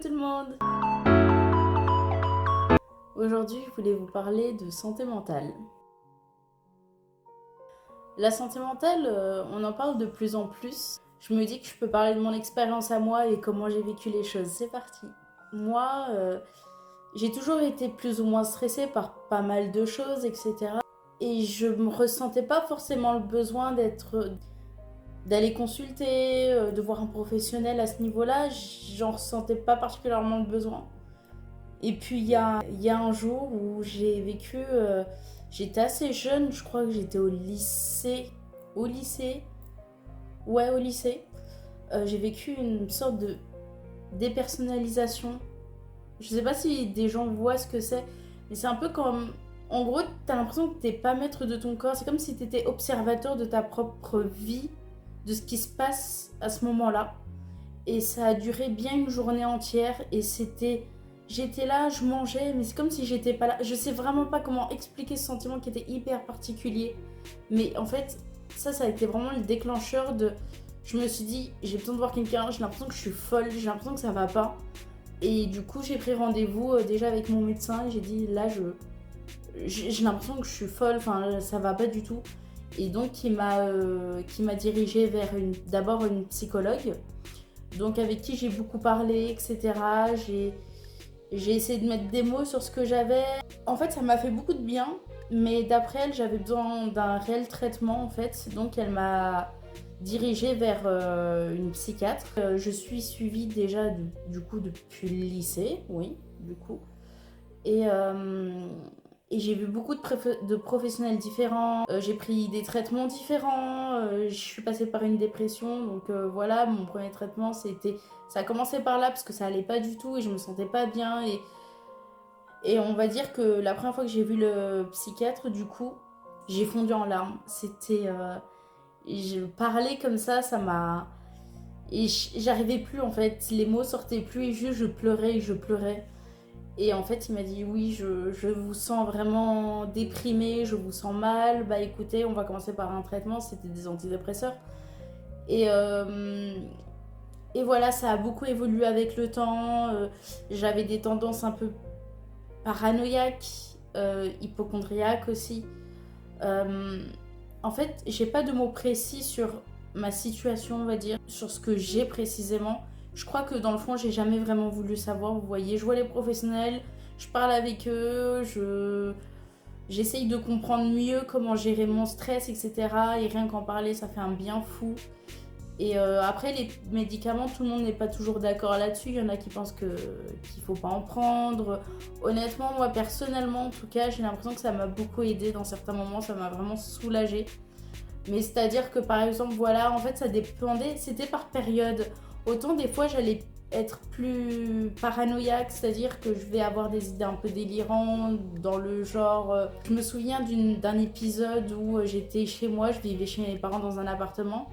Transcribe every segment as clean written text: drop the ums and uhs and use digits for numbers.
tout le monde! Aujourd'hui, je voulais vous parler de santé mentale. La santé mentale, on en parle de plus en plus. Je me dis que je peux parler de mon expérience à moi et comment j'ai vécu les choses. C'est parti! Moi, j'ai toujours été plus ou moins stressée par pas mal de choses, etc. Et je me ressentais pas forcément le besoin d'aller consulter, de voir un professionnel à ce niveau-là. J'en ressentais pas particulièrement le besoin. Et puis il y a un jour où j'ai vécu, j'étais assez jeune, je crois que j'étais au lycée. Au lycée. Ouais, au lycée. J'ai vécu une sorte de dépersonnalisation. Je sais pas si des gens voient ce que c'est, mais c'est un peu comme... En gros, t'as l'impression que t'es pas maître de ton corps. C'est comme si t'étais observateur de ta propre vie, de ce qui se passe à ce moment-là. Et ça a duré bien une journée entière. Et c'était... J'étais là, je mangeais, mais c'est comme si j'étais pas là. Je sais vraiment pas comment expliquer ce sentiment qui était hyper particulier. Mais en fait, ça a été vraiment le déclencheur de... Je me suis dit, j'ai besoin de voir quelqu'un, j'ai l'impression que je suis folle, j'ai l'impression que ça va pas. Et du coup, j'ai pris rendez-vous déjà avec mon médecin et j'ai dit, là, j'ai l'impression que je suis folle, enfin, ça va pas du tout. Et donc, il m'a dirigée vers d'abord une psychologue, donc avec qui j'ai beaucoup parlé, etc. J'ai essayé de mettre des mots sur ce que j'avais. En fait, ça m'a fait beaucoup de bien, mais d'après elle, j'avais besoin d'un réel traitement, en fait. Donc, elle m'a dirigée vers une psychiatre. Je suis suivie déjà, du coup, depuis le lycée, oui, du coup. Et, et j'ai vu beaucoup de professionnels différents. J'ai pris des traitements différents. Je suis passée par une dépression. Donc voilà, mon premier traitement, ça a commencé par là parce que ça allait pas du tout et je me sentais pas bien. Et on va dire que la première fois que j'ai vu le psychiatre, du coup, j'ai fondu en larmes. Je parlais comme ça m'a... Et j'arrivais plus en fait. Les mots sortaient plus et juste je pleurais et je pleurais. Et en fait, il m'a dit oui, je vous sens vraiment déprimée, je vous sens mal. Bah écoutez, on va commencer par un traitement, c'était des antidépresseurs. Et, euh, et voilà, ça a beaucoup évolué avec le temps. J'avais des tendances un peu paranoïaques, hypochondriaques aussi. Euh, En fait, j'ai pas de mots précis sur ma situation, on va dire, sur ce que j'ai précisément. Je crois que dans le fond, j'ai jamais vraiment voulu savoir. Vous voyez, je vois les professionnels, je parle avec eux, j'essaye de comprendre mieux comment gérer mon stress, etc. Et rien qu'en parler, ça fait un bien fou. Et après, les médicaments, tout le monde n'est pas toujours d'accord là-dessus. Il y en a qui pensent qu'il ne faut pas en prendre. Honnêtement, moi, personnellement, en tout cas, j'ai l'impression que ça m'a beaucoup aidé dans certains moments. Ça m'a vraiment soulagée. Mais c'est-à-dire que, par exemple, voilà, en fait, ça dépendait, c'était par période. Autant des fois, j'allais être plus paranoïaque, c'est-à-dire que je vais avoir des idées un peu délirantes, dans le genre... Je me souviens d'un épisode où j'étais chez moi, je vivais chez mes parents dans un appartement.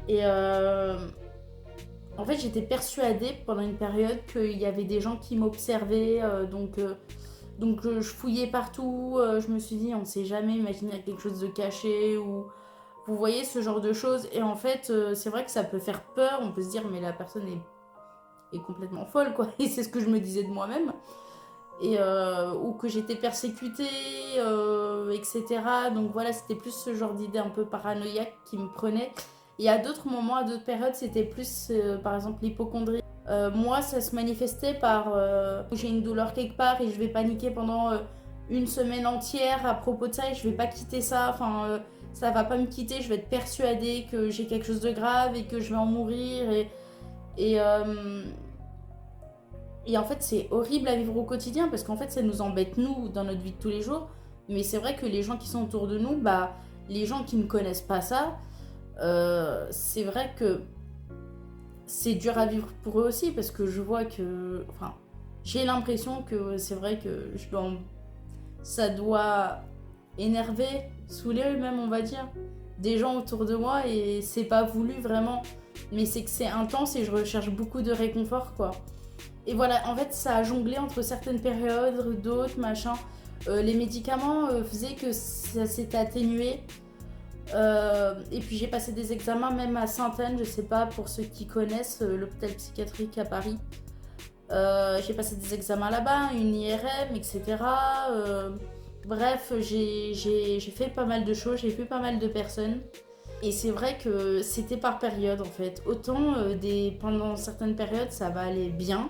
Et en fait, j'étais persuadée pendant une période qu'il y avait des gens qui m'observaient. Donc je fouillais partout. Je me suis dit, on ne sait jamais, imaginer quelque chose de caché. Ou vous voyez ce genre de choses. Et en fait, c'est vrai que ça peut faire peur. On peut se dire, mais la personne est complètement folle, quoi. Et c'est ce que je me disais de moi-même. Ou que j'étais persécutée, etc. Donc voilà, c'était plus ce genre d'idée un peu paranoïaque qui me prenait. Et à d'autres moments, à d'autres périodes, c'était plus, par exemple, l'hypochondrie. Moi, ça se manifestait par j'ai une douleur quelque part et je vais paniquer pendant une semaine entière à propos de ça et je vais pas quitter ça. Enfin, ça va pas me quitter. Je vais être persuadée que j'ai quelque chose de grave et que je vais en mourir. Et, euh, et en fait, c'est horrible à vivre au quotidien parce qu'en fait, ça nous embête, nous, dans notre vie de tous les jours. Mais c'est vrai que les gens qui sont autour de nous, bah, les gens qui ne connaissent pas ça, c'est vrai que c'est dur à vivre pour eux aussi parce que je vois que... Enfin, j'ai l'impression que c'est vrai que ça doit énerver, saouler même, on va dire, des gens autour de moi et c'est pas voulu vraiment. Mais c'est que c'est intense et je recherche beaucoup de réconfort, quoi. Et voilà, en fait, ça a jonglé entre certaines périodes, d'autres, machin. Les médicaments faisaient que ça s'était atténué. Et puis j'ai passé des examens même à Sainte-Anne, je sais pas pour ceux qui connaissent l'hôpital psychiatrique à Paris. J'ai passé des examens là-bas, une IRM, etc. Bref, j'ai fait pas mal de choses, j'ai vu pas mal de personnes. Et c'est vrai que c'était par période en fait. Autant pendant certaines périodes ça va aller bien,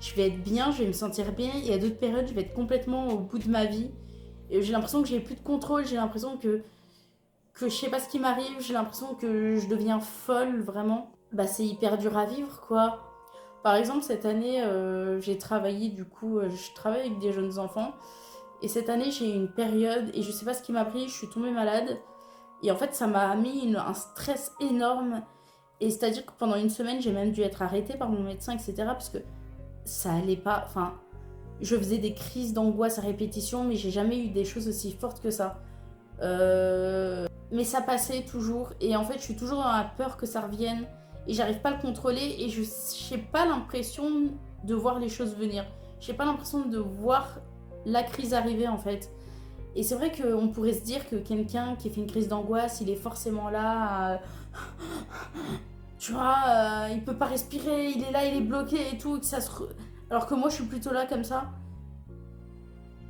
je vais être bien, je vais me sentir bien. Il y a d'autres périodes, je vais être complètement au bout de ma vie. Et j'ai l'impression que j'ai plus de contrôle, j'ai l'impression que je sais pas ce qui m'arrive, j'ai l'impression que je deviens folle vraiment. Bah c'est hyper dur à vivre quoi. Par exemple cette année j'ai travaillé du coup, je travaille avec des jeunes enfants. Et cette année j'ai eu une période et je sais pas ce qui m'a pris, je suis tombée malade. Et en fait ça m'a mis un stress énorme. Et c'est-à-dire que pendant une semaine j'ai même dû être arrêtée par mon médecin, etc. Parce que ça allait pas, enfin je faisais des crises d'angoisse à répétition, mais j'ai jamais eu des choses aussi fortes que ça. Mais ça passait toujours, et en fait, je suis toujours dans la peur que ça revienne, et j'arrive pas à le contrôler, et je n'ai pas l'impression de voir les choses venir. J'ai pas l'impression de voir la crise arriver, en fait. Et c'est vrai qu'on pourrait se dire que quelqu'un qui fait une crise d'angoisse, il est forcément là, tu vois, il peut pas respirer, il est là, il est bloqué et tout, que ça se... Alors que moi, je suis plutôt là comme ça.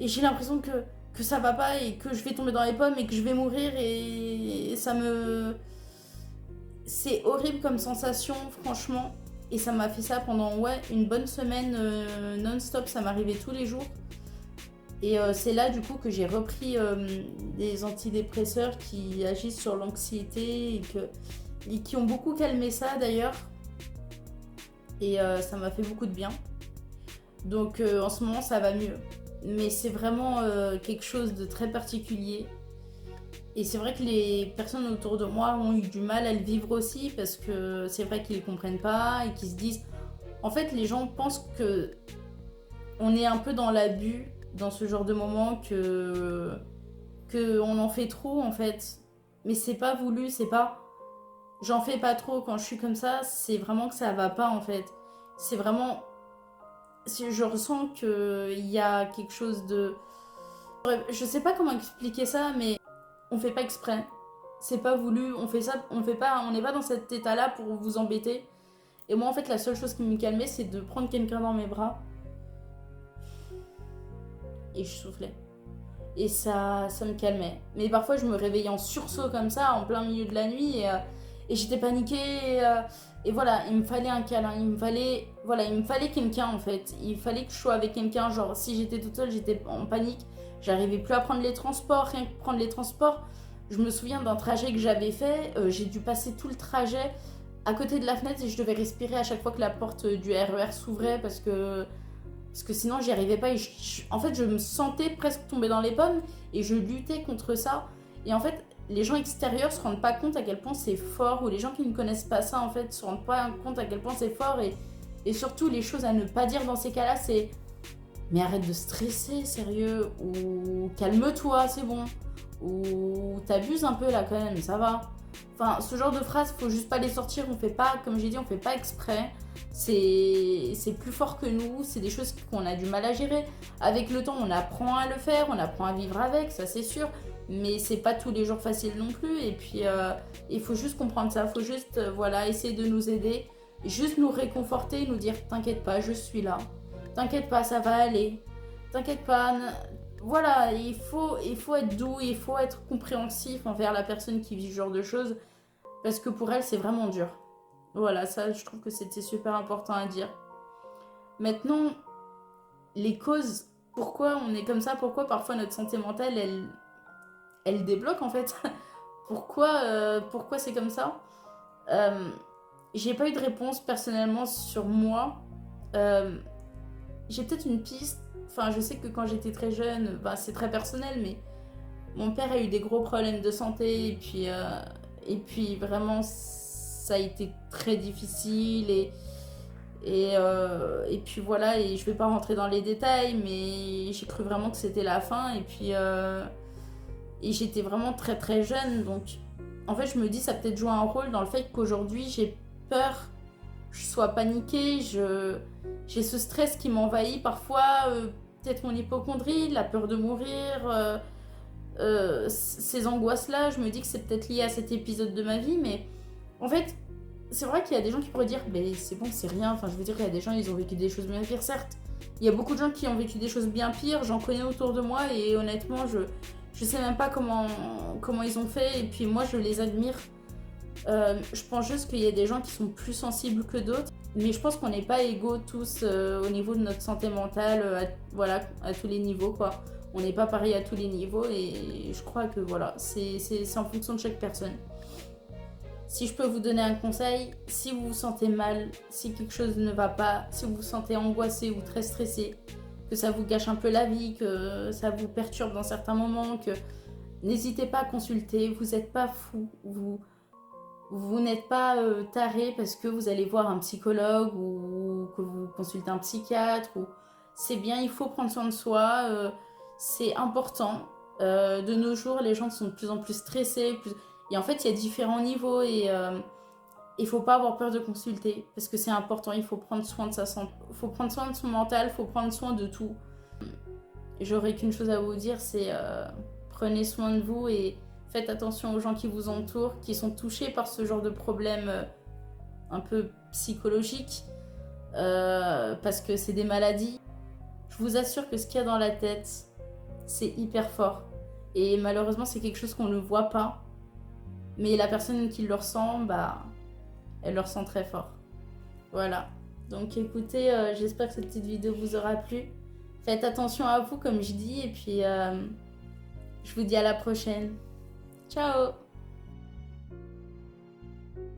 Et j'ai l'impression que ça va pas et que je vais tomber dans les pommes et que je vais mourir et ça me... C'est horrible comme sensation, franchement. Et ça m'a fait ça pendant une bonne semaine non-stop, ça m'arrivait tous les jours. Et c'est là du coup que j'ai repris des antidépresseurs qui agissent sur l'anxiété et qui ont beaucoup calmé ça d'ailleurs. Et ça m'a fait beaucoup de bien. Donc en ce moment ça va mieux. Mais c'est vraiment quelque chose de très particulier. Et c'est vrai que les personnes autour de moi ont eu du mal à le vivre aussi parce que c'est vrai qu'ils ne comprennent pas et qu'ils se disent... En fait, les gens pensent que on est un peu dans l'abus dans ce genre de moment, que on en fait trop en fait. Mais c'est pas voulu, c'est pas... J'en fais pas trop quand je suis comme ça, c'est vraiment que ça va pas en fait. C'est vraiment... Je ressens qu'il y a quelque chose de... Bref, je sais pas comment expliquer ça, mais on fait pas exprès. C'est pas voulu, on fait ça, on fait pas, on n'est pas dans cet état-là pour vous embêter. Et moi, en fait, la seule chose qui me calmait, c'est de prendre quelqu'un dans mes bras et je soufflais. Et ça me calmait. Mais parfois, je me réveillais en sursaut comme ça, en plein milieu de la nuit, et j'étais paniquée. Et voilà, il me fallait un câlin, il me fallait quelqu'un en fait. Il fallait que je sois avec quelqu'un. Genre, si j'étais toute seule, j'étais en panique. J'arrivais plus à prendre les transports, rien que prendre les transports. Je me souviens d'un trajet que j'avais fait. J'ai dû passer tout le trajet à côté de la fenêtre et je devais respirer à chaque fois que la porte du RER s'ouvrait parce que sinon j'y arrivais pas. En fait, je me sentais presque tomber dans les pommes et je luttais contre ça. Et en fait, les gens extérieurs se rendent pas compte à quel point c'est fort, ou les gens qui ne connaissent pas ça en fait se rendent pas compte à quel point c'est fort. Et surtout, les choses à ne pas dire dans ces cas-là, c'est mais arrête de stresser, sérieux, ou calme-toi, c'est bon, ou t'abuses un peu là quand même, ça va. Enfin, ce genre de phrases, faut juste pas les sortir, on fait pas, comme j'ai dit, on fait pas exprès. C'est plus fort que nous, c'est des choses qu'on a du mal à gérer. Avec le temps, on apprend à le faire, on apprend à vivre avec, ça c'est sûr. Mais c'est pas tous les jours facile non plus. Et puis, il faut juste comprendre ça, il faut juste voilà, essayer de nous aider, juste nous réconforter, nous dire t'inquiète pas, je suis là. T'inquiète pas, ça va aller. T'inquiète pas. Voilà, il faut être doux, il faut être compréhensif envers la personne qui vit ce genre de choses. Parce que pour elle, c'est vraiment dur. Voilà, ça, je trouve que c'était super important à dire. Maintenant, les causes, pourquoi on est comme ça, pourquoi parfois notre santé mentale, elle débloque en fait. Pourquoi c'est comme ça. J'ai pas eu de réponse personnellement sur moi. J'ai peut-être une piste. Enfin, je sais que quand j'étais très jeune, bah, c'est très personnel, mais mon père a eu des gros problèmes de santé et puis vraiment, ça a été très difficile et puis voilà, et je vais pas rentrer dans les détails, mais j'ai cru vraiment que c'était la fin et j'étais vraiment très très jeune, donc en fait, je me dis ça a peut-être joué un rôle dans le fait qu'aujourd'hui, j'ai peur, je sois paniquée, j'ai ce stress qui m'envahit parfois, peut-être mon hypocondrie, la peur de mourir, ces angoisses-là, je me dis que c'est peut-être lié à cet épisode de ma vie, mais en fait, c'est vrai qu'il y a des gens qui pourraient dire, mais c'est bon, c'est rien. Enfin, je veux dire, il y a des gens, ils ont vécu des choses bien pires, certes. Il y a beaucoup de gens qui ont vécu des choses bien pires, j'en connais autour de moi, et honnêtement, je sais même pas comment ils ont fait, et puis moi, je les admire. Je pense juste qu'il y a des gens qui sont plus sensibles que d'autres, mais je pense qu'on n'est pas égaux tous au niveau de notre santé mentale, voilà, à tous les niveaux, quoi. On n'est pas pareil à tous les niveaux, et je crois que voilà, c'est en fonction de chaque personne. Si je peux vous donner un conseil, si vous vous sentez mal, si quelque chose ne va pas, si vous vous sentez angoissé ou très stressé, que ça vous gâche un peu la vie, que ça vous perturbe dans certains moments, que n'hésitez pas à consulter, vous n'êtes pas fou, vous n'êtes pas taré parce que vous allez voir un psychologue ou que vous consultez un psychiatre. C'est bien, il faut prendre soin de soi, c'est important. De nos jours, les gens sont de plus en plus stressés, et en fait, il y a différents niveaux et il faut pas avoir peur de consulter parce que c'est important. Il faut prendre soin de sa santé, il faut prendre soin de son mental, il faut prendre soin de tout. J'aurais qu'une chose à vous dire, c'est prenez soin de vous et faites attention aux gens qui vous entourent, qui sont touchés par ce genre de problème un peu psychologique, parce que c'est des maladies. Je vous assure que ce qu'il y a dans la tête, c'est hyper fort. Et malheureusement, c'est quelque chose qu'on ne voit pas. Mais la personne qui le ressent, bah, elle le ressent très fort. Voilà. Donc écoutez, j'espère que cette petite vidéo vous aura plu. Faites attention à vous, comme je dis, et puis je vous dis à la prochaine. Ciao!